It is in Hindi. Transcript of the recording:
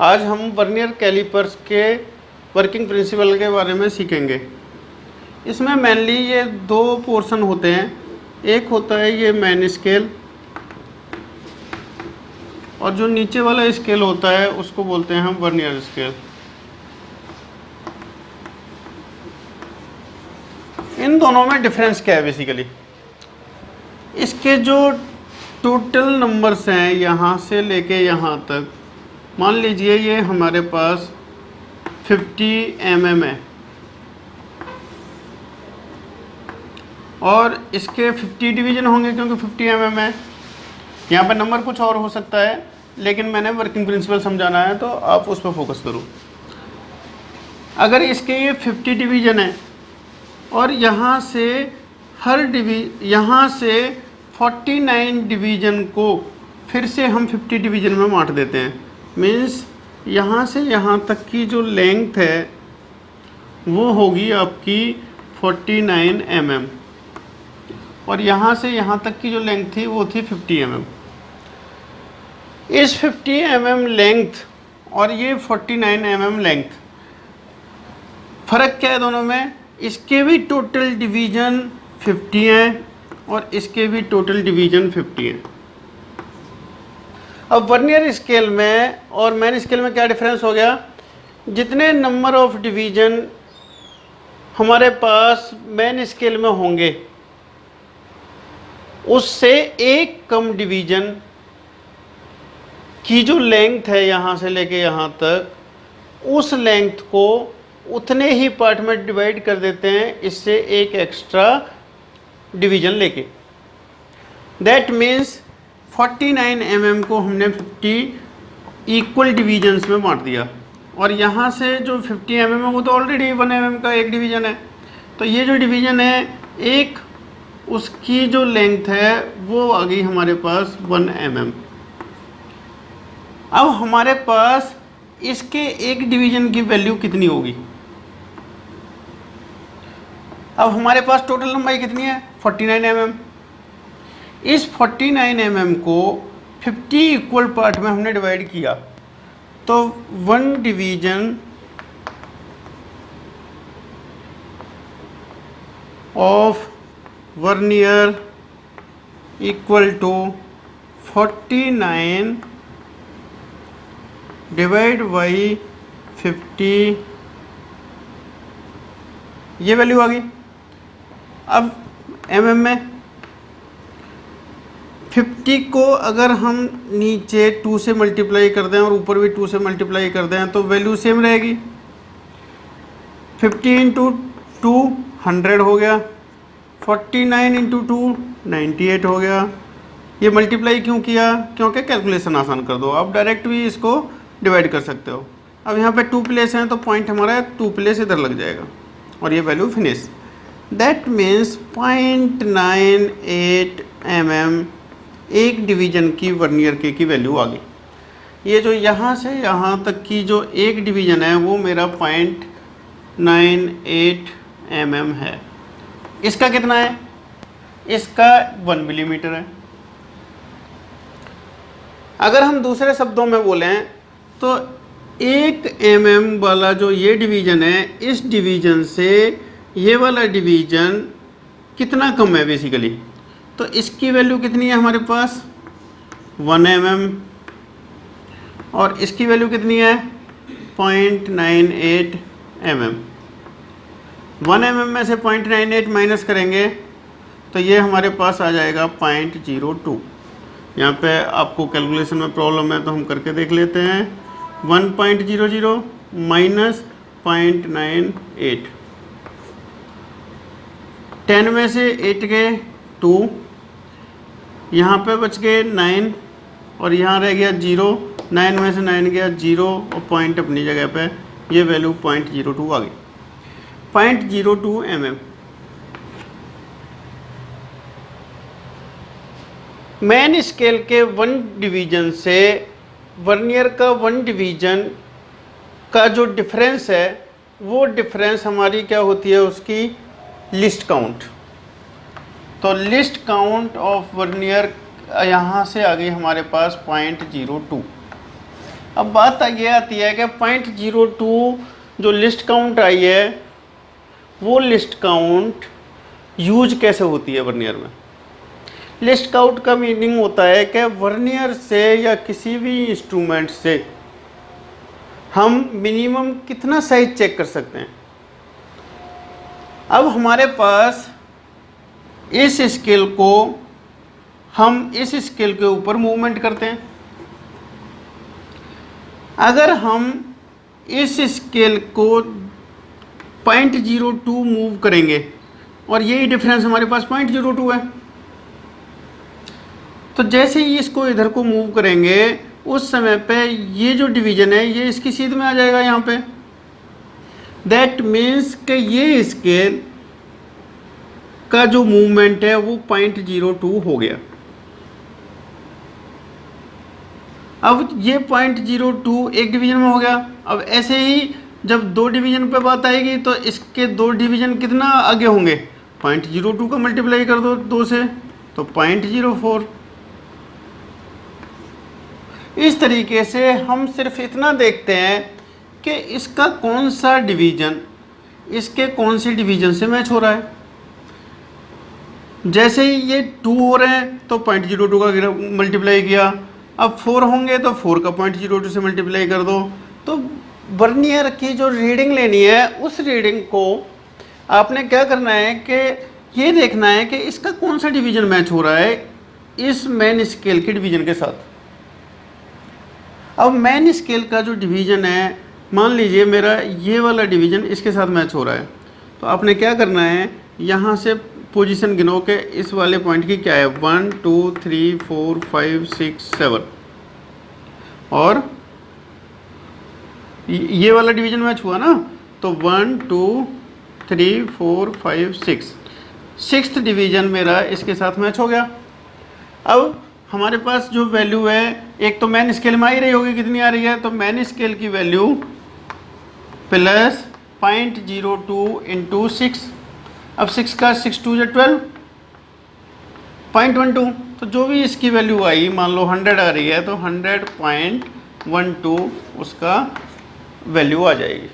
आज हम वर्नियर कैलिपर्स के वर्किंग प्रिंसिपल के बारे में सीखेंगे। इसमें मेनली ये दो पोर्शन होते हैं। एक होता है ये मेन स्केल, और जो नीचे वाला स्केल होता है उसको बोलते हैं हम वर्नियर स्केल। इन दोनों में डिफरेंस क्या है बेसिकली? इसके जो टोटल नंबर्स हैं यहाँ से लेके यहाँ तक, मान लीजिए ये हमारे पास 50 mm है और इसके 50 डिवीजन होंगे क्योंकि 50 mm है। यहाँ पर नंबर कुछ और हो सकता है, लेकिन मैंने वर्किंग प्रिंसिपल समझाना है तो आप उस पर फोकस करो। अगर इसके ये 50 डिवीजन है और यहाँ से यहाँ से 49 डिवीजन को फिर से हम 50 डिवीजन में बांट देते हैं। मीन्स यहाँ से यहाँ तक की जो लेंथ है वो होगी आपकी 49 mm, और यहाँ से यहाँ तक की जो लेंथ थी वो थी 50 mm। इस 50 mm लेंथ और ये 49 mm लेंथ, फ़र्क क्या है दोनों में? इसके भी टोटल डिवीज़न 50 हैं और इसके भी टोटल डिवीज़न 50 हैं। अब वर्नियर स्केल में और मेन स्केल में क्या डिफरेंस हो गया? जितने नंबर ऑफ डिवीज़न हमारे पास मेन स्केल में होंगे उससे एक कम डिवीज़न की जो लेंथ है यहाँ से लेके यहाँ तक, उस लेंथ को उतने ही पार्ट में डिवाइड कर देते हैं इससे एक एक्स्ट्रा डिवीज़न लेके। दैट मीन्स 49 mm को हमने 50 इक्वल डिवीजन्स में बांट दिया, और यहाँ से जो 50 mm है वो तो ऑलरेडी 1 mm का एक डिवीज़न है। तो ये जो डिवीज़न है एक, उसकी जो लेंथ है वो आ गई हमारे पास 1 mm। अब हमारे पास इसके एक डिवीज़न की वैल्यू कितनी होगी? अब हमारे पास टोटल लंबाई कितनी है? 49 mm। इस 49 mm को 50 इक्वल पार्ट में हमने डिवाइड किया, तो 1 division of vernier equal to 49 divide by 50, ये वैल्यू आ गई। अब mm में 50 को अगर हम नीचे 2 से मल्टीप्लाई कर दें और ऊपर भी 2 से मल्टीप्लाई कर दें तो वैल्यू सेम रहेगी। 50 इंटू 2 100 हो गया, 49 इंटू 2 98 हो गया। ये मल्टीप्लाई क्यों किया? क्योंकि कैलकुलेशन आसान कर दो, आप डायरेक्ट भी इसको डिवाइड कर सकते हो। अब यहाँ पे 2 प्लेस हैं तो पॉइंट हमारा 2 प्लेस इधर लग जाएगा और ये value finish. That means 0.98 mm एक डिवीज़न की वर्नियर के की वैल्यू आ गई। ये जो यहाँ से यहाँ तक की जो एक डिवीज़न है वो मेरा 0.98 mm है। इसका कितना है? इसका 1 मिलीमीटर है। अगर हम दूसरे शब्दों में बोलें तो 1 mm वाला जो ये डिवीज़न है, इस डिवीज़न से ये वाला डिवीज़न कितना कम है बेसिकली? तो इसकी वैल्यू कितनी है हमारे पास? 1 mm, और इसकी वैल्यू कितनी है? 0.98 mm। 1 mm में से 0.98 माइनस करेंगे तो ये हमारे पास आ जाएगा 0.02। यहाँ पे आपको कैलकुलेशन में प्रॉब्लम है तो हम करके देख लेते हैं। 1.00 माइनस 0.98, 10 में से 8 गए 2, यहाँ पे बच गए 9 और यहाँ रह गया 0। 9 में से 9 गया 0 और पॉइंट अपनी जगह पे, ये वैल्यू 0.02 आ गई। 0.02 mm। मेन स्केल के 1 डिवीज़न से वर्नियर का 1 डिवीज़न का जो डिफरेंस है वो डिफरेंस हमारी क्या होती है? उसकी लिस्ट काउंट। तो लिस्ट काउंट ऑफ वर्नियर यहाँ से आ गई हमारे पास 0.02। अब बात ये आती है कि 0.02 जो लिस्ट काउंट आई है वो लिस्ट काउंट यूज कैसे होती है वर्नियर में। लिस्ट काउंट का मीनिंग होता है कि वर्नियर से या किसी भी इंस्ट्रूमेंट से हम मिनिमम कितना साइज चेक कर सकते हैं। अब हमारे पास इस स्केल को हम इस स्केल के ऊपर मूवमेंट करते हैं। अगर हम इस स्केल को 0.02 मूव करेंगे और यही डिफरेंस हमारे पास 0.02 है, तो जैसे ही इसको इधर को मूव करेंगे उस समय पे ये जो डिवीजन है ये इसकी सीध में आ जाएगा यहाँ पे। दैट मीन्स कि ये स्केल का जो मूवमेंट है वो 0.02 हो गया। अब ये 0.02 एक डिवीजन में हो गया। अब ऐसे ही जब दो डिवीजन पे बात आएगी तो इसके दो डिवीजन कितना आगे होंगे, 0.02 का मल्टीप्लाई कर दो 2 से तो 0.04। इस तरीके से हम सिर्फ इतना देखते हैं कि इसका कौन सा डिवीजन इसके कौन से डिवीजन से मैच हो रहा है। जैसे ही ये 2 हो रहे हैं तो 0.02 का मल्टीप्लाई किया, अब 4 होंगे तो 4 का 0.02 से मल्टीप्लाई कर दो। तो वर्नियर की जो रीडिंग लेनी है उस रीडिंग को आपने क्या करना है कि ये देखना है कि इसका कौन सा डिवीजन मैच हो रहा है इस मेन स्केल के डिवीजन के साथ। अब मेन स्केल का जो डिवीजन है, मान लीजिए मेरा ये वाला डिवीजन इसके साथ मैच हो रहा है, तो आपने क्या करना है, यहाँ से पोजीशन गिनो के इस वाले पॉइंट की क्या है 1 2 3 4 5 6 7 और ये वाला डिवीजन मैच हुआ ना, तो 1 2 3 4 5 6 सिक्स्थ डिवीजन मेरा इसके साथ मैच हो गया। अब हमारे पास जो वैल्यू है, एक तो मैन स्केल में आ ही रही होगी, कितनी आ रही है, तो मैन स्केल की वैल्यू प्लस 0.02 इंटू 6। अब 6 का 6 2 या 12 0.12, तो जो भी इसकी वैल्यू आई, मान लो 100 आ रही है तो 100.12 उसका वैल्यू आ जाएगी।